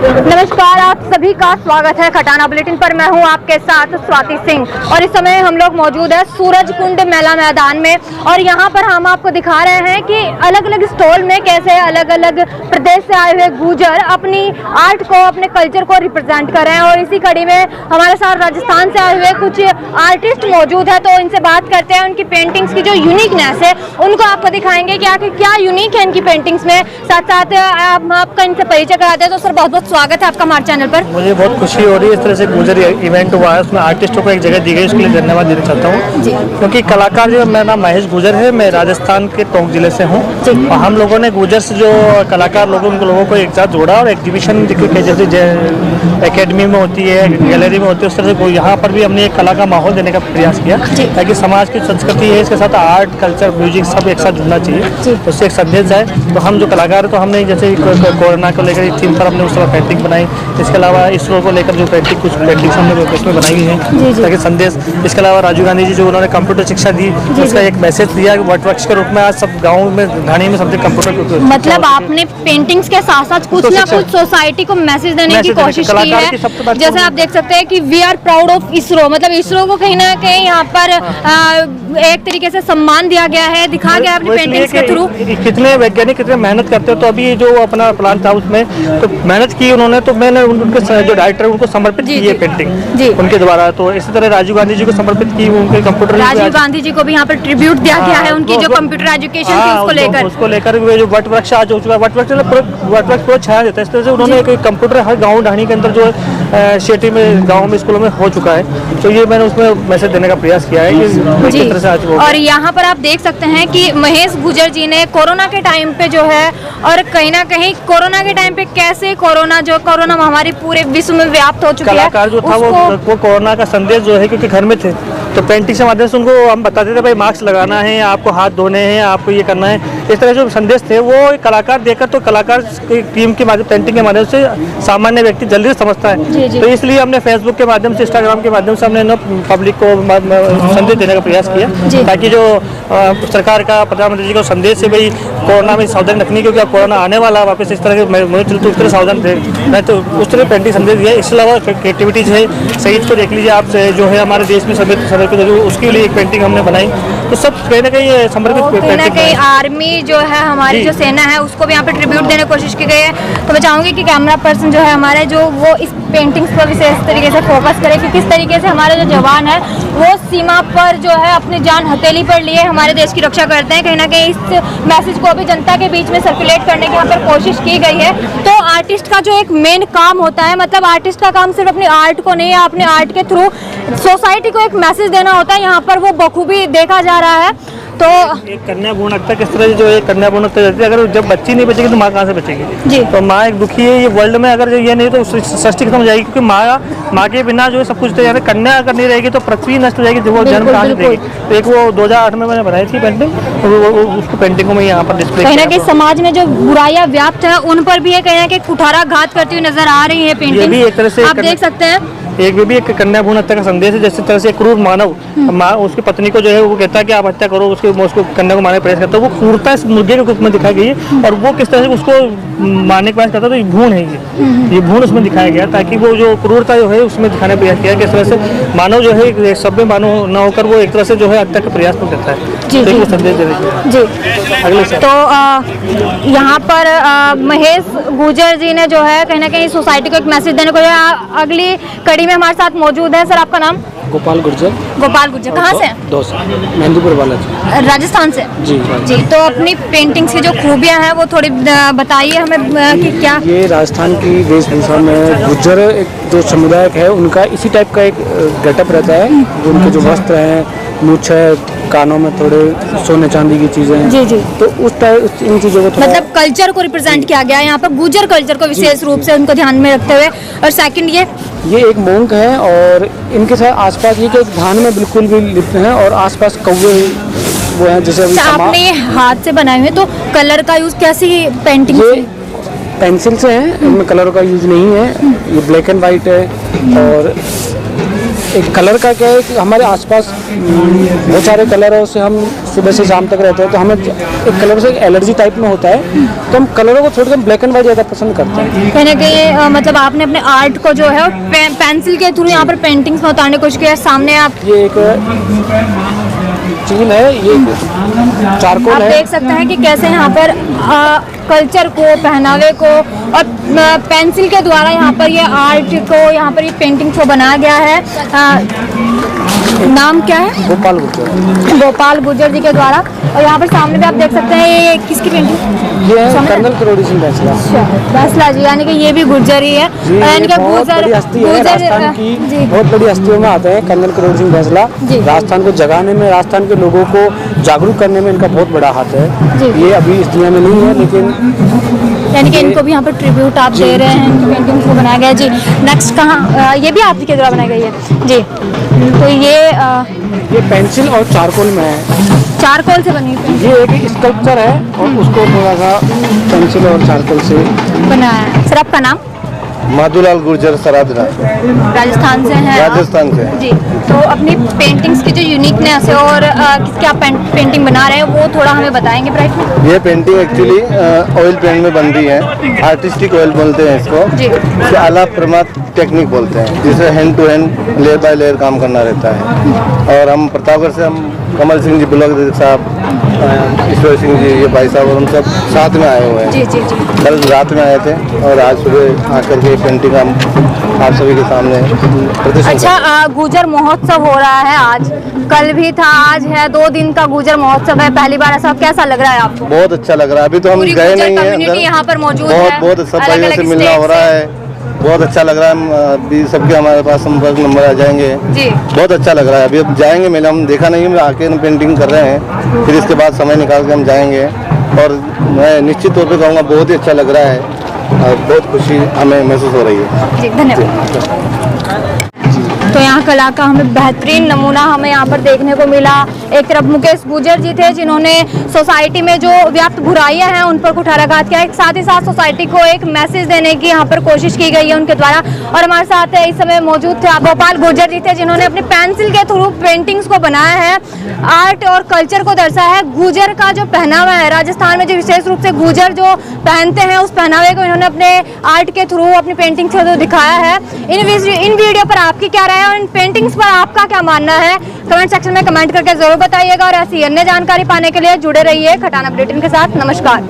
नमस्कार, आप सभी का स्वागत है खटाना बुलेटिन पर। मैं हूं आपके साथ स्वाति सिंह और इस समय हम लोग मौजूद है सूरज कुंड मेला मैदान में और यहां पर हम आपको दिखा रहे हैं कि अलग अलग स्टॉल में कैसे अलग अलग प्रदेश से आए हुए गुर्जर अपनी आर्ट को, अपने कल्चर को रिप्रेजेंट कर रहे हैं। और इसी कड़ी में हमारे साथ राजस्थान से आए हुए कुछ आर्टिस्ट मौजूद है, तो इनसे बात करते हैं। उनकी पेंटिंग्स की जो यूनिकनेस है उनको आपको दिखाएंगे कि आखिर क्या यूनिक है इनकी पेंटिंग्स में। साथ साथ आपका इनसे परिचय कराते हैं। तो सर, बहुत बहुत स्वागत है आपका हमारे चैनल पर। मुझे बहुत खुशी हो रही है, इस तरह से गुजर इवेंट हुआ है, उसमें आर्टिस्टों को एक जगह दी गई, उसके लिए धन्यवाद देना चाहता हूँ। क्योंकि कलाकार जो, मेरा नाम महेश गुजर है, मैं राजस्थान के टोंक जिले से हूँ और हम लोगों ने गुजर से जो कलाकार लोगों को एक साथ जोड़ा और एग्जीबिशन जैसे एकेडमी में होती है, गैलरी में होती है, उस तरह से यहाँ पर भी हमने एक कला का माहौल देने का प्रयास किया ताकि समाज की संस्कृति है, इसके साथ आर्ट, कल्चर, म्यूजिक सब एक साथ जुड़ना चाहिए, उससे एक संदेश जाए। तो हम जो कलाकार है, तो हमने जैसे कोरोना को लेकर थीम पर हमने उस तरह पेंटिंग बनाई। इसके अलावा इसरो को लेकर जो कुछ पेंटिंग्स हमने उसमें बनाई हुई हैं ताकि संदेश। इसके अलावा राजीव गांधी जी जो उन्होंने कंप्यूटर शिक्षा दी, उसका एक मैसेज दिया वटवृक्ष के रूप में। आज सब गाँव में, ढाणी में सबसे कंप्यूटर, मतलब आपने पेंटिंग्स के साथ साथ कुछ ना कुछ सोसाइटी को मैसेज देने की कोशिश की है। जैसे आप देख सकते हैं कि we are proud of ISRO, मतलब इसरो को कहीं ना कहीं यहाँ पर एक तरीके से सम्मान दिया गया है, दिखा गया अपने पेंटिंग्स के थ्रू। कितने वैज्ञानिक कितने मेहनत करते हो, तो अभी जो अपना प्लान था उसमें तो मेहनत की उन्होंने, तो मैंने उनके जो डायरेक्टर उनको समर्पित की है पेंटिंग उनके द्वारा। तो इसी तरह राजीव गांधी जी को समर्पित की, उनके कंप्यूटर, राजीव गांधी जी को भी यहाँ पर ट्रिब्यूट दिया गया है उनकी जो कंप्यूटर एजुकेशन थी उसको लेकर जो वटवृक्ष आज हो चुका है, वटवृक्ष पूरा छाया देता है, इस तरह से उन्होंने एक कंप्यूटर हर गाँव ढाणी के अंदर जो सिटी में, गाँव में, स्कूलों में हो चुका है। तो ये मैंने उसमें मैसेज देने का प्रयास किया है कि किस तरह से आज। और यहाँ पर आप देख सकते हैं कि महेश गुजर जी ने कोरोना के टाइम पे जो है, और कहीं ना कहीं कोरोना के टाइम पे कैसे कोरोना महामारी पूरे विश्व में व्याप्त हो चुकी है, कलाकार जो था वो कोरोना का संदेश जो है, क्योंकि घर में थे तो पेंटिंग के माध्यम से उनको हम बताते थे भाई मास्क लगाना है, आपको हाथ धोने हैं, आपको ये करना है। इस तरह जो संदेश थे वो कलाकार देकर, तो कलाकार की टीम के माध्यम, पेंटिंग के माध्यम से सामान्य व्यक्ति जल्दी से समझता है। तो इसलिए हमने फेसबुक के माध्यम से, इंस्टाग्राम के माध्यम से हमने पब्लिक को संदेश देने का प्रयास किया ताकि जो सरकार का, प्रधानमंत्री जी का संदेश है भाई कोरोना में सावधानी रखनी, क्योंकि अब कोरोना आने वाला वापस, इस तरह के उस तरह सावधान रहे, तो उस तरह पेंटिंग संदेश दिया। इसके अलावा क्रिएटिविटीज है, शहीद को देख लीजिए आप, जो है हमारे देश में समर्पित, उसके लिए एक पेंटिंग हमने बनाई। तो सब कहीं ना कहीं समर्पित पेंटिंग है। आर्मी जो है हमारी, जो सेना है, उसको भी यहाँ पे ट्रिब्यूट देने की कोशिश की गई है। तो मैं चाहूंगी कि कैमरा पर्सन जो है हमारे, जो वो इस पेंटिंग्स पर विशेष तरीके से फोकस करे कि किस तरीके से हमारे जो जवान है वो सीमा पर जो है अपनी जान हथेली पर लिए हमारे देश की रक्षा करते हैं। कहीं ना कहीं इस मैसेज को भी जनता के बीच में सर्कुलेट करने की यहाँ पर कोशिश की गई है। तो आर्टिस्ट का जो एक मेन काम होता है, मतलब आर्टिस्ट का काम सिर्फ अपनी आर्ट को नहीं, अपने आर्ट के थ्रू सोसाइटी को एक मैसेज देना होता है। यहाँ पर वो बखूबी देखा जा रहा है। तो एक कन्या भ्रूण हत्या किस तरह जो एक कन्या भ्रूण हत्या रहती है, अगर जब बच्ची नहीं बचेगी तो माँ कहाँ से बचेगी। तो माँ एक दुखी है ये वर्ल्ड में, अगर ये नहीं तो सृष्टि खत्म हो जाएगी, क्योंकि माँ के बिना जो है सब कुछ, तो कन्या अगर नहीं रहेगी तो पृथ्वी नष्ट हो जाएगी, वो जन्म कहाँ से देगी। तो एक वो 2008 में मैंने बनाई थी पेंटिंग, तो उसको पेंटिंग को मैं यहाँ पर डिस्प्ले कहीं ना कहीं समाज में जो बुराइयां व्याप्त है उन पर भी कहीं ना कहीं कुठाराघात करती हुई नजर आ रही है पेंटिंग। ये भी एक तरह से आप देख सकते हैं, एक कन्या भ्रूण हत्या का संदेश है। जैसे तरह से क्रूर मानव माँ उसकी पत्नी को जो है वो कहता है कि आप हत्या करो, उसको कन्या को मारने का प्रयास करता है, वो क्रूरता इस मुर्गे के रूप में दिखाई गई है। और वो किस तरह से उसको मारने का प्रयास करता है, तो ये भ्रूण है, ये भ्रूण उसमें दिखाया गया ताकि वो जो क्रूरता जो है उसमें दिखाने का प्रयास किया कि इस तरह से मानव जो है सभ्य मानव न होकर वो एक तरह से जो है हत्या का प्रयास तो करता है। वो संदेश देने जी अगले से। तो यहाँ पर महेश गुजर जी ने जो है कहीं ना कहीं सोसाइटी को एक मैसेज देने को, अगली कड़ी में हमारे साथ मौजूद है। सर, आपका नाम? गोपाल गुर्जर। गोपाल गुर्जर, कहाँ से? दोस्त, मेहंदीपुर बालाजी, राजस्थान से। जी, तो अपनी पेंटिंग्स की जो खूबियाँ हैं वो थोड़ी बताइए हमें कि क्या। ये राजस्थान की वेशभूषा में गुर्जर एक जो समुदाय है उनका इसी टाइप का एक गेटअप रहता है। उनके जो वस्त्र हैं, मूछ है, कानों में थोड़े सोने चांदी की चीजें, जी, तो उस टाइप इन चीजों को मतलब कल्चर को रिप्रेजेंट किया गया है यहाँ पर, गुर्जर कल्चर को विशेष रूप से उनको ध्यान में रखते हुए। और सेकंड ये एक मोंक है और इनके साथ आसपास ये एक धान में बिल्कुल भी लिप्त हैं और आसपास कौवे वो हैं। जैसे आपने ये हाथ से बनाए हुए, तो कलर का यूज कैसी पेंटिंग? ये पेंसिल से है, इनमें कलर का यूज नहीं है। ये ब्लैक एंड वाइट है और एक कलर का क्या है कि हमारे आसपास बहुत सारे कलरों से हम सुबह से शाम तक रहते हैं, तो हमें एक कलर से एक एलर्जी टाइप में होता है, तो हम कलरों को छोड़कर ब्लैक एंड वाइट ज़्यादा पसंद करते हैं। कहीं ना कहीं मतलब आपने अपने आर्ट को जो है पेंसिल के थ्रू यहाँ पर पेंटिंग्स में उतारने की कोशिश किया है। सामने आप ये एक चीन है, ये चारकोल आप है। देख सकते हैं कि कैसे यहाँ पर कल्चर को, पहनावे को और पेंसिल के द्वारा यहाँ पर ये आर्ट को, यहाँ पर ये पेंटिंग्स को बनाया गया है। नाम क्या है? भोपाल गुर्जर। गोपाल गुर्जर जी के द्वारा। और यहाँ पर सामने भी आप देख सकते हैं ये किसकी पेंटिंग? ये है कर्नल करोड़ी सिंह बैसला। बैसला जी, यानी कि ये भी गुर्जर ही है। यानी कि बहुत बड़ी हस्ती है, राजस्थान की बहुत बड़ी हस्तियों में आते हैं कर्नल करोड़ी सिंह बैसला। राजस्थान को जगाने में, राजस्थान के लोगों को जागरूक करने में इनका बहुत बड़ा हाथ है। ये अभी इस दुनिया में नहीं है, लेकिन यानी कि इनको भी यहाँ पर ट्रिब्यूट आप दे रहे हैं, पेंटिंग्स को बनाया गया। जी, नेक्स्ट कहाँ? ये भी आपके द्वारा बनाई गई है जी। तो ये पेंसिल और चारकोल में है। चारकोल से बनी है, ये एक स्कल्पचर है और उसको थोड़ा सा पेंसिल और चारकोल से बनाया है। सर आपका नाम? माधुलाल गुर्जर सरादरा, राजस्थान से हैं आप? राजस्थान से। जी, तो अपनी पेंटिंग्स की जो यूनिकनेस है और किसकी आप पेंटिंग बना रहे हैं वो थोड़ा हमें बताएंगे ब्राइट में? ये पेंटिंग एक्चुअली ऑयल पेंट में बन रही है। आर्टिस्टिक ऑयल बोलते हैं इसको। जी। इसे आला प्रमाद टेक्निक बोलते हैं, जिसे hand to hand, layer by layer काम करना रहता है। और हम प्रतापगढ़ से हम कमल सिंह जी, ब्लॉक साहब, ईश्वर सिंह जी, ये भाई साहब और हम सब साथ में आए हुए हैं। जी जी जी। कल रात में आए थे और आज सुबह आकर के पेंटिंग हम आप सभी के सामने प्रदर्शन। अच्छा, गुर्जर महोत्सव हो रहा है आज, कल भी था, आज है, 2 दिन का गुर्जर महोत्सव है। पहली बार ऐसा कैसा लग रहा है आपको? बहुत अच्छा लग रहा है। अभी तो हम पूरी गए गुर्जर नहीं है कम्युनिटी अंदर। यहाँ पर मौजूद है। बहुत सब भाइयों अलग-अलग से मिलना स्टेट हो रहा से। है। बहुत अच्छा लग रहा है। अभी सबके हमारे पास संपर्क नंबर आ जाएंगे। जी। बहुत अच्छा लग रहा है। अभी अब जाएंगे मेले, हम देखा नहीं है, आके हम पेंटिंग कर रहे हैं, फिर इसके बाद समय निकाल के हम जाएंगे। और मैं निश्चित तौर पे कहूँगा बहुत ही अच्छा लग रहा है और बहुत खुशी हमें महसूस हो रही है। जी, धन्यवाद। तो यहाँ कला का हमें बेहतरीन नमूना हमें यहाँ पर देखने को मिला। एक तरफ मुकेश गुर्जर जी थे जिन्होंने सोसाइटी में जो व्याप्त बुराइयां हैं उन पर कुठाराघात किया, एक साथ ही साथ सोसाइटी को एक मैसेज देने की यहाँ पर कोशिश की गई है उनके द्वारा। और हमारे साथ इस समय मौजूद थे गोपाल गुर्जर जी थे जिन्होंने अपने पेंसिल के थ्रू पेंटिंग्स को बनाया है, आर्ट और कल्चर को दर्शाया है। गुर्जर का जो पहनावा है, राजस्थान में जो विशेष रूप से गुर्जर जो पहनते हैं, उस पहनावे को इन्होंने अपने आर्ट के थ्रू, अपनी पेंटिंग के थ्रू दिखाया है। इन वीडियो पर आपकी क्या राय है और इन पेंटिंग्स पर आपका क्या मानना है? कमेंट सेक्शन में कमेंट करके जरूर बताइएगा और ऐसी अन्य जानकारी पाने के लिए जुड़े रहिए खटाना बुलेटिन के साथ। नमस्कार।